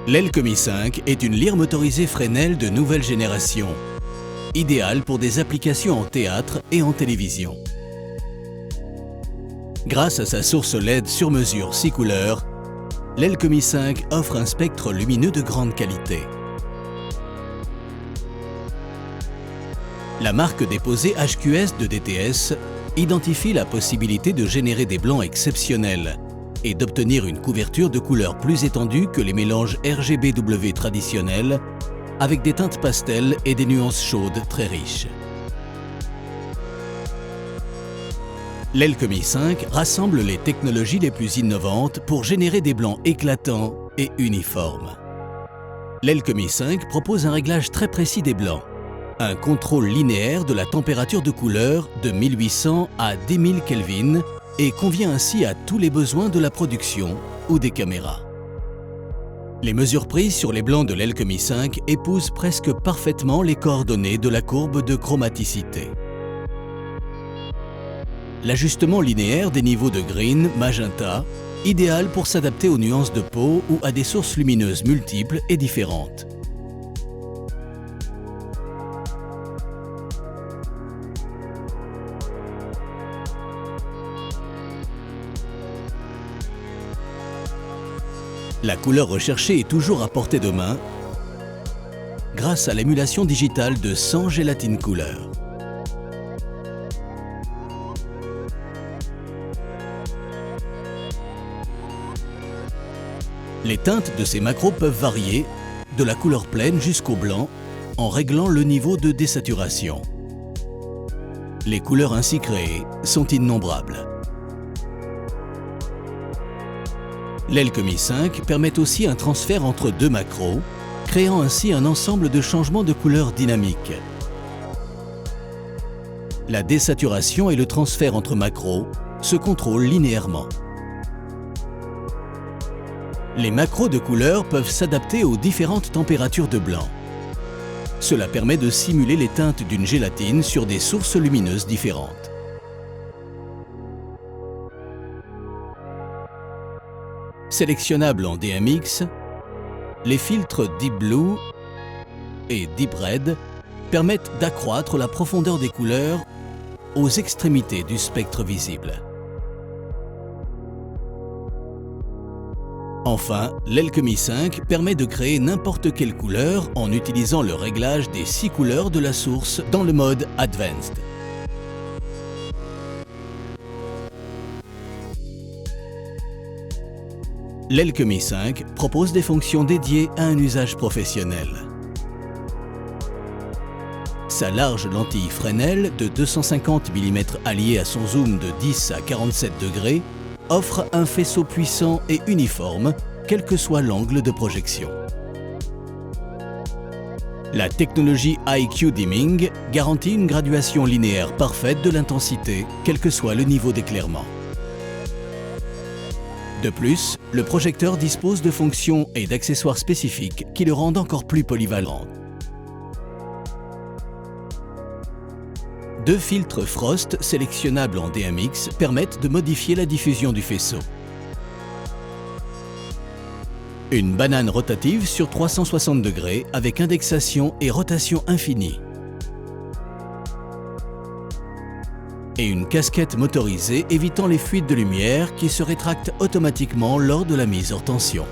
L'Elcomi 5 est une lyre motorisée Fresnel de nouvelle génération, idéale pour des applications en théâtre et en télévision. Grâce à sa source LED sur mesure 6 couleurs, l'Elcomi 5 offre un spectre lumineux de grande qualité. La marque déposée HQS de DTS identifie la possibilité de générer des blancs exceptionnels et d'obtenir une couverture de couleurs plus étendue que les mélanges RGBW traditionnels avec des teintes pastel et des nuances chaudes très riches. L'Elcomi 5 rassemble les technologies les plus innovantes pour générer des blancs éclatants et uniformes. L'Elcomi 5 propose un réglage très précis des blancs, un contrôle linéaire de la température de couleur de 1800 à 10 000 Kelvin et convient ainsi à tous les besoins de la production ou des caméras. Les mesures prises sur les blancs de l'Elcomi 5 épousent presque parfaitement les coordonnées de la courbe de chromaticité. L'ajustement linéaire des niveaux de green, magenta, idéal pour s'adapter aux nuances de peau ou à des sources lumineuses multiples et différentes. La couleur recherchée est toujours à portée de main grâce à l'émulation digitale de 100 gélatines couleurs. Les teintes de ces macros peuvent varier de la couleur pleine jusqu'au blanc en réglant le niveau de désaturation. Les couleurs ainsi créées sont innombrables. L'Elcomi 5 permet aussi un transfert entre deux macros, créant ainsi un ensemble de changements de couleurs dynamiques. La désaturation et le transfert entre macros se contrôlent linéairement. Les macros de couleurs peuvent s'adapter aux différentes températures de blanc. Cela permet de simuler les teintes d'une gélatine sur des sources lumineuses différentes. Sélectionnables en DMX, les filtres Deep Blue et Deep Red permettent d'accroître la profondeur des couleurs aux extrémités du spectre visible. Enfin, l'Elcomi 5 permet de créer n'importe quelle couleur en utilisant le réglage des 6 couleurs de la source dans le mode Advanced. L'Elcomi 5 propose des fonctions dédiées à un usage professionnel. Sa large lentille Fresnel de 250 mm alliée à son zoom de 10 à 47 degrés offre un faisceau puissant et uniforme, quel que soit l'angle de projection. La technologie IQ Dimming garantit une graduation linéaire parfaite de l'intensité, quel que soit le niveau d'éclairement. De plus, le projecteur dispose de fonctions et d'accessoires spécifiques qui le rendent encore plus polyvalent. Deux filtres Frost sélectionnables en DMX permettent de modifier la diffusion du faisceau. Une banane rotative sur 360 degrés avec indexation et rotation infinie. Et une casquette motorisée évitant les fuites de lumière qui se rétractent automatiquement lors de la mise hors tension.